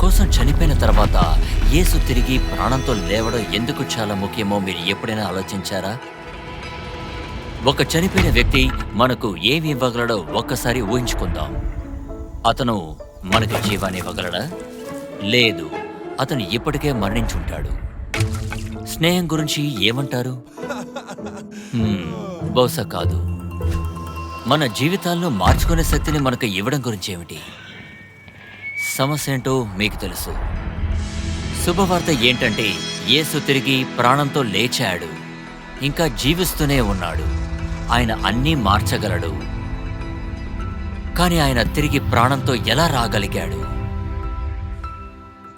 కోసం చనిపోయిన తర్వాత యేసు తిరిగి ప్రాణంతో లేవడం ఎందుకు చాలా ముఖ్యమో మీరు ఎప్పుడైనా ఆలోచించారా? ఒక చనిపోయిన వ్యక్తి మనకు ఏమి ఇవ్వగలడో ఒక్కసారి ఊహించుకుందాం. అతను మనకు జీవాన్ని ఇవ్వగలడా? లేదు, అతను ఇప్పటికే మరణించుంటాడు. స్నేహం గురించి ఏమంటారు? బహుశా కాదు. మన జీవితాలను మార్చుకునే శక్తిని మనకు ఇవ్వడం గురించి ఏమిటి? సమస్య ఏంటో మీకు తెలుసు. శుభవార్త ఏంటంటే యేసు తిరిగి ప్రాణంతో లేచాడు, ఇంకా జీవిస్తూనే ఉన్నాడు. ఆయన అన్నీ మార్చగలడు. కానీ ఆయన తిరిగి ప్రాణంతో ఎలా రాగలిగాడు?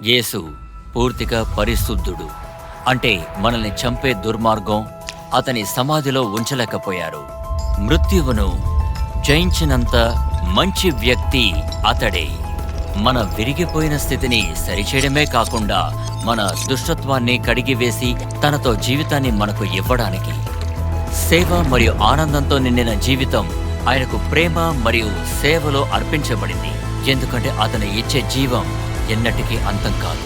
యేసు పూర్తిగా పరిశుద్ధుడు. అంటే మనల్ని చంపే దుర్మార్గం అతని సమాధిలో ఉంచలేకపోయారు. మృత్యువును జయించినంత మంచి వ్యక్తి అతడే. మన విరిగిపోయిన స్థితిని సరిచేయడమే కాకుండా మన దుష్టత్వాన్ని కడిగివేసి తనతో జీవితాన్ని మనకు ఇవ్వడానికి, సేవ మరియు ఆనందంతో నిండిన జీవితం ఆయనకు ప్రేమ మరియు సేవలో అర్పించబడింది. ఎందుకంటే అతను ఇచ్చే జీవం ఎన్నటికీ అంతం కాదు.